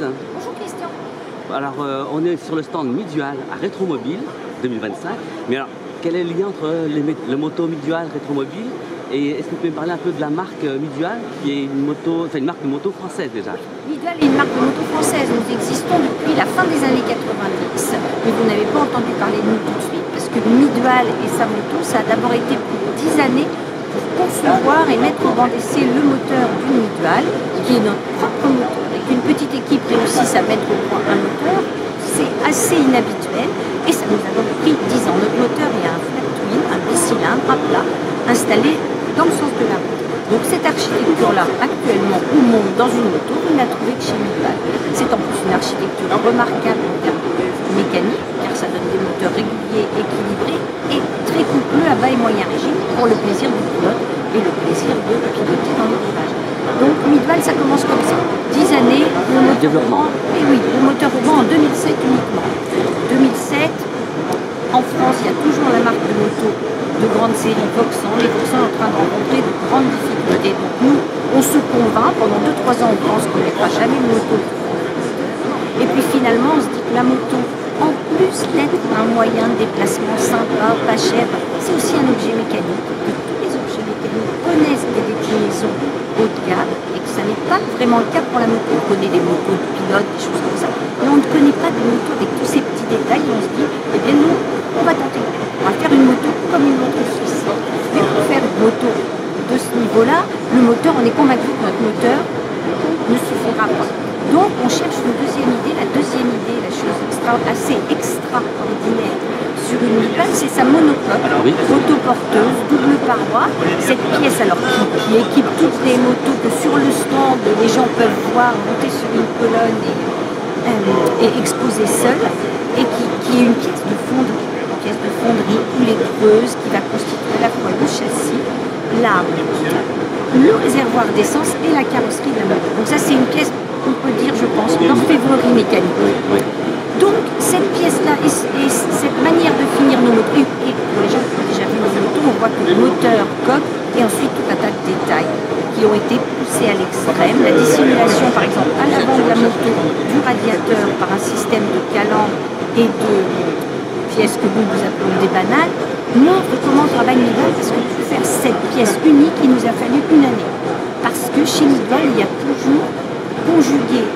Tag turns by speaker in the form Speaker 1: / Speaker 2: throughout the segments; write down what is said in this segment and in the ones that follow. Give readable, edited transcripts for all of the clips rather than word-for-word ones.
Speaker 1: Bonjour Christian.
Speaker 2: Alors, on est sur le stand Midual à Rétromobile 2025. Mais alors, quel est le lien entre le moto Midual Rétromobile et est-ce que vous pouvez me parler un peu de la marque Midual, qui est une marque de moto française déjà?
Speaker 1: Midual est une marque de moto française. Nous existons depuis la fin des années 90, mais vous n'avez pas entendu parler de nous tout de suite, parce que Midual et sa moto, ça a d'abord été plus de 10 années pour concevoir et mettre au banc d'essai le moteur du Midual, qui est notre propre moteur. Et qu'une petite équipe réussisse à mettre au point un moteur, c'est assez inhabituel, et ça nous a donc pris 10 ans. Notre moteur est un flat twin, un bicylindre à plat, installé dans le sens de la route. Donc cette architecture-là, actuellement, où monte dans une moto, vous ne la trouvez que chez Midual. C'est en plus une architecture remarquable en termes de mécanique, car ça donne des moteurs réguliers, équilibrés et très coupleux à bas et moyen régime pour le plaisir du pilote et le plaisir de piloter dans les virages. Donc Midual, ça commence comme ça. 10 années, le moteur roulant, et oui, le moteur roulant en 2007 uniquement. 2007, en France, il y a toujours la marque de moto de grande série Voxan. Les Voxan sont en train de rencontrer de grandes difficultés. Donc nous, on se convainc, pendant 2-3 ans, on pense qu'on ne mettra jamais de moto. Et puis finalement, on se dit que la moto, en plus d'être un moyen de déplacement sympa, pas cher, c'est aussi un objet mécanique. Que tous les objets mécaniques connaissent des déclinaisons haut de gamme et que ça n'est pas vraiment le cas pour la moto. On connaît des motos de pilote, des choses comme ça, mais on ne connaît pas de moto avec tous ces petits détails et on se dit, eh bien nous, on va tenter. On va faire une moto comme une moto suisse. Mais pour faire une moto de ce niveau-là, le moteur, on est convaincu que notre moteur ne suffira pas. Donc on cherche une deuxième idée. La deuxième idée, la chose assez extraordinaire sur une Midual, c'est sa monocoque, autoporteuse, double paroi. Cette pièce alors qui équipe toutes les motos que sur le stand les gens peuvent voir monter sur une colonne et exposer seule, et qui est une pièce de fonderie. Poulet-creuse qui va constituer à la fois le châssis, l'arme, le réservoir d'essence et la carrosserie de la moto. Donc ça c'est une pièce, on peut dire je pense, d'orfèvrerie mécanique. Donc cette pièce-là et cette manière de finir nos motos, et pour les gens qui ont déjà vu nos motos, on voit que le moteur, coque et ensuite tout un tas de détails qui ont été poussés à l'extrême. La dissimulation par exemple à l'avant de la moto du radiateur par un système de calandre et de pièces que nous appelons des banales, montre comment travaille Midual, parce que pour faire cette pièce unique, il nous a fallu une année. Parce que chez Midual, il y a toujours conjugué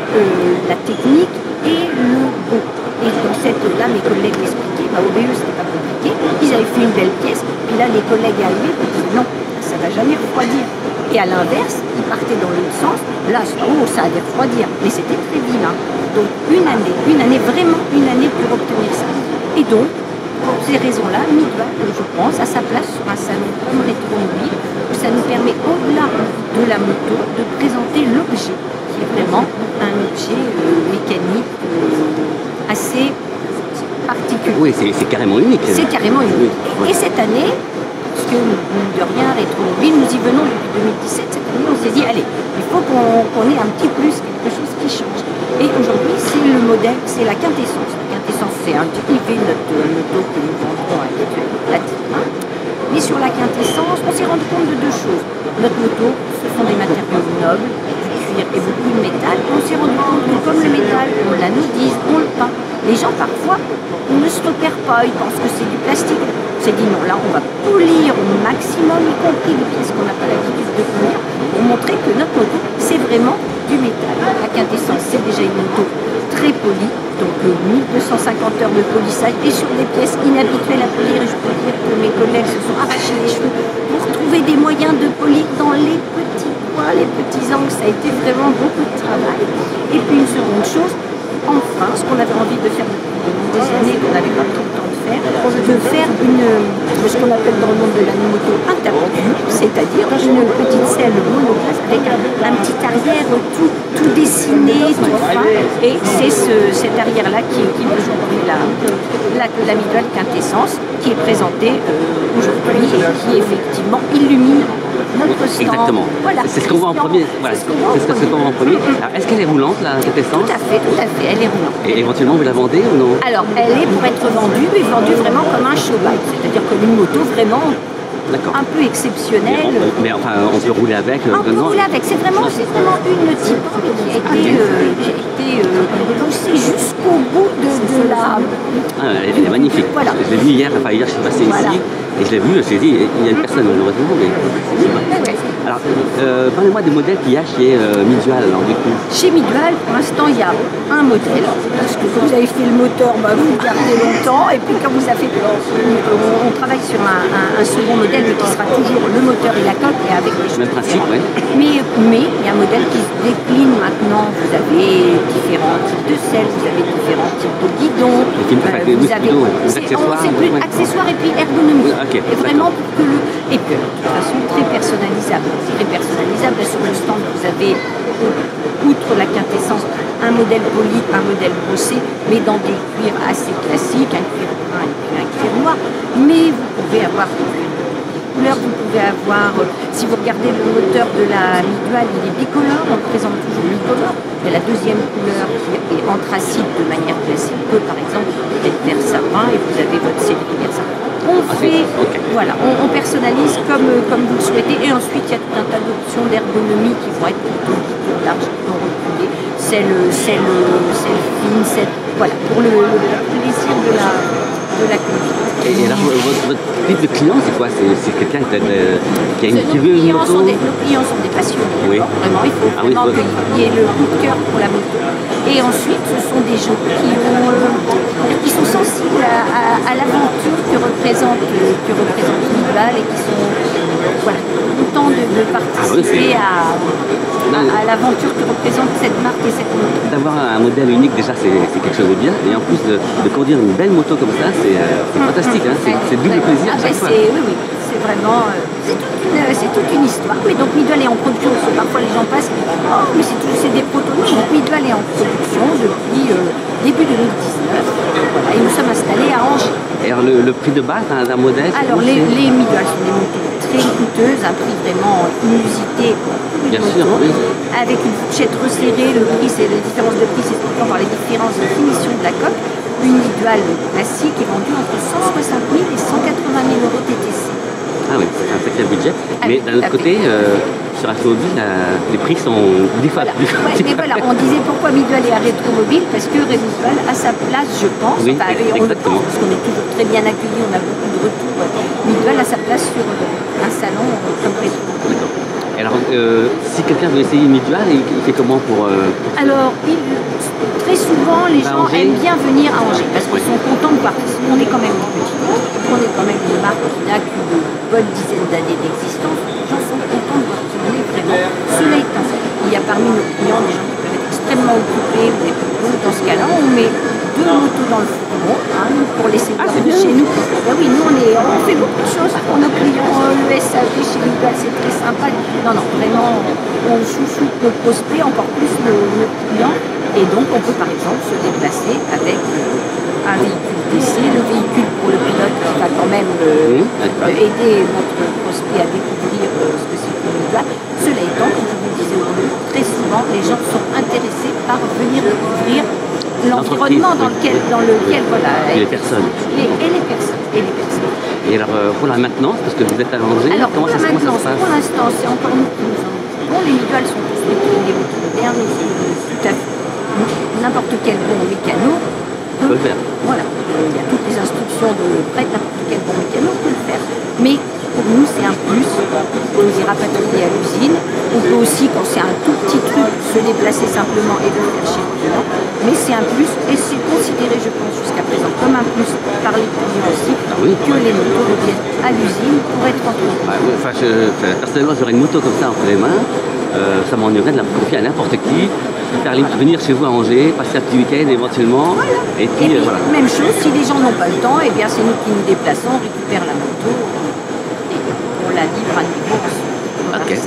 Speaker 1: la technique et le beau. Et dans cette-là, mes collègues m'expliquaient, au BE, c'était pas compliqué, ils avaient fait une belle pièce, puis là, les collègues arrivaient et disaient non, ça va jamais refroidir. Et à l'inverse, ils partaient dans l'autre sens, là, ça allait refroidir, mais c'était très vilain. Donc une année, vraiment une année pour obtenir ça. Et donc, pour ces raisons-là, Midual, je pense, a sa place sur un salon comme Rétromobile, où ça nous permet, au-delà de la moto, de présenter l'objet, qui est vraiment un objet mécanique assez particulier.
Speaker 2: Oui, c'est carrément unique.
Speaker 1: C'est carrément unique. Oui. Et cette année, parce que mine de rien, Rétromobile, nous y venons depuis 2017, cette année, on s'est dit, allez, il faut qu'on ait un petit plus, quelque chose qui change. Et aujourd'hui, c'est le modèle, c'est la quintessence. La quintessence, c'est un petit peu notre moto que nous vendrons avec Platina. Mais sur la quintessence, on s'est rendu compte de deux choses. Notre moto, ce sont des matériaux nobles, du cuir et beaucoup de métal. On s'est rendu compte que comme le métal, on l'anodise, on le peint. Les gens, parfois, ne se repèrent pas, ils pensent que c'est du plastique. On s'est dit non, là, on va polir au maximum, y compris les pièces qu'on n'a pas l'habitude de polir, pour montrer que notre moto, c'est vraiment du métal. La quintessence, c'est déjà une moto très polie, donc 1250 heures de polissage et sur des pièces inhabituelles à polir. Et je peux dire que mes collègues se sont arrachés les cheveux pour trouver des moyens de polir dans les petits coins, les petits angles. Ça a été vraiment beaucoup de travail. Et puis une seconde chose, enfin, ce qu'on avait envie de faire depuis des années, qu'on n'avait pas tout le temps de faire ce qu'on appelle dans le monde de la moto un tapis, c'est-à-dire une petite selle monoplace avec un petit arrière tout dessiné, tout fin, et c'est cet arrière-là qui équipe aujourd'hui la Midual Quintessence, qui est présentée aujourd'hui et qui effectivement illumine notre stand.
Speaker 2: Exactement.
Speaker 1: Voilà.
Speaker 2: C'est ce qu'on voit en premier. Voilà. C'est ce qu'on voit en premier. Alors, est-ce qu'elle est roulante, la Quintessence?
Speaker 1: Tout à fait, elle est roulante.
Speaker 2: Et éventuellement, vous la vendez ou non?
Speaker 1: Alors, elle est pour être vendue, mais vendue vraiment comme un show bike, c'est-à-dire comme une moto vraiment
Speaker 2: D'accord.
Speaker 1: un peu exceptionnel.
Speaker 2: Mais enfin, on peut rouler avec.
Speaker 1: On peut rouler avec, c'est vraiment une type qui a été poussée jusqu'au bout de la...
Speaker 2: Ah, elle est magnifique.
Speaker 1: Voilà.
Speaker 2: Je l'ai vu hier, enfin hier je suis passé
Speaker 1: Voilà.
Speaker 2: ici et je l'ai vu, je me suis dit, il y a une personne malheureusement, mais je sais pas.
Speaker 1: Ouais.
Speaker 2: Alors, parlez-moi des modèles qu'il y a chez Midwall, alors du coup.
Speaker 1: Chez Midwall, pour l'instant, il y a un modèle, parce que quand vous avez fait le moteur, vous le gardez longtemps, et puis quand vous avez fait... On travaille sur un second modèle, mais qui sera toujours le moteur et la coque, et avec les choses.
Speaker 2: Même principe, oui.
Speaker 1: Mais il y a un modèle qui se décline maintenant. Vous avez différents types de selles, vous avez différents types de guidons.
Speaker 2: Vous avez des accessoires.
Speaker 1: C'est plus accessoires et puis ergonomie.
Speaker 2: Oui, okay,
Speaker 1: et vraiment pour que et puis de toute façon très personnalisable. Très personnalisable. Là, sur le stand, vous avez, outre la quintessence, un modèle poli, un modèle brossé, mais dans des cuirs assez classiques, un cuir brun et puis un cuir noir. Mais vous pouvez avoir couleurs, vous pouvez avoir, si vous regardez le moteur de la Midwall, il est bicolore, on le présente toujours bicolore. Et la deuxième couleur qui est anthracite de manière classique peut par exemple être vert sapin et vous avez votre céleri vert sapin. Voilà, on personnalise comme vous le souhaitez et ensuite il y a tout un tas d'options d'ergonomie qui vont être plutôt larges, qui vont reculer, celle fine, voilà, pour le plaisir de la conduite.
Speaker 2: Et alors, votre type de client, c'est quoi? C'est quelqu'un qui a qui veut une moto?
Speaker 1: Nos clients sont des passionnés.
Speaker 2: Oui.
Speaker 1: Vraiment, il faut vraiment qu'il y ait le coup de cœur pour la moto. Et ensuite, ce sont des gens qui sont sensibles à l'aventure que représente Midwall et qui sont contents de participer à l'aventure que représente cette marque et cette moto.
Speaker 2: D'avoir un modèle unique, déjà, c'est quelque chose de bien. Et en plus, de conduire une belle moto comme ça, c'est fantastique. Hein. C'est double plaisir à chaque fois.
Speaker 1: Oui, c'est vraiment... c'est toute une histoire. Oui, donc Midwall est en production, parce que parfois les gens passent, oh, mais c'est des prototypes. Donc Midwall est en production depuis début 2019. Voilà, et nous sommes installés à Angers.
Speaker 2: Et alors le prix de base d'un modèle?
Speaker 1: Alors les Midwall sont des motos très coûteuses, un prix vraiment inusité.
Speaker 2: Bien sûr, oui.
Speaker 1: Avec une fourchette resserrée, le prix, c'est la différence de prix, c'est souvent par les différences de finition de la coque. Une Midwall classique est vendue entre 160 000 et 180 000 euros TTC.
Speaker 2: Ah oui, c'est un sacré budget. Mais d'un autre côté, sur Rétromobile, les prix sont différents.
Speaker 1: Mais voilà, on disait pourquoi Midwall est à Rétromobile, parce que Midwall a sa place, je pense.
Speaker 2: Oui,
Speaker 1: on le pense, parce qu'on est toujours très bien accueillis, on a beaucoup de retours. Midwall a sa place sur un salon comme Rétromobile.
Speaker 2: Alors, si quelqu'un veut essayer une Midwall, il fait comment pour...
Speaker 1: Alors, très souvent, les gens aiment bien venir à Angers, parce qu'ils sont contents de voir. On est quand même une petite marque, on est quand même une marque qui n'a qu'une bonne dizaine d'années d'existence. Les gens sont contents de voir qui on est vraiment. Cela étant, il y a parmi nos clients des gens qui peuvent être extrêmement occupés, ou des plus dans ce cas-là, on met 2 motos dans le fourgon, pour laisser dormir chez nous. Ben oui, nous on fait beaucoup de choses pour nos clients, le SAV chez Midwall, c'est très sympa. Non, vraiment, on chouchoute nos prospects, encore plus nos clients. Et donc, on peut par exemple se déplacer avec un véhicule d'essai, le véhicule pour le pilote qui va quand même aider notre prospect à découvrir ce que c'est que Midwall. Cela étant, comme je vous le disais au début, très souvent, les gens sont intéressés par venir découvrir l'environnement dans lequel voilà,
Speaker 2: et les personnes.
Speaker 1: Et les personnes.
Speaker 2: Et alors, pour la maintenance, parce que vous êtes à Angers, comment ça se passe?
Speaker 1: Pour l'instant, c'est encore nous qui nous en occupons. Les Midwall sont tous des motos modernes, tout à fait. N'importe quel bon mécano peut le faire. Voilà. Il y a toutes les instructions de prête, n'importe quel bon mécano peut le faire. Mais pour nous, c'est un plus. On les rapatrier à l'usine. On peut aussi, quand c'est un tout petit truc, se déplacer simplement et le faire chez le client. Mais c'est un plus et c'est considéré, je pense, jusqu'à présent comme un plus par les clients aussi, que les motos reviennent à l'usine pour être entretenues.
Speaker 2: Personnellement, j'aurais une moto comme ça entre les mains. Ça m'ennuierait de la confier à n'importe qui. Faire venir chez vous à Angers, passer un petit week-end éventuellement. Voilà. Et puis, voilà.
Speaker 1: Même chose, si les gens n'ont pas le temps, eh bien c'est nous qui nous déplaçons, on récupère la moto et on la livre à nouveau.
Speaker 2: Ok.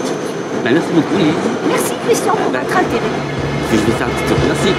Speaker 2: Ben, merci beaucoup, Lise.
Speaker 1: Merci Christian pour votre intérêt.
Speaker 2: Je vais faire un petit tour. Merci.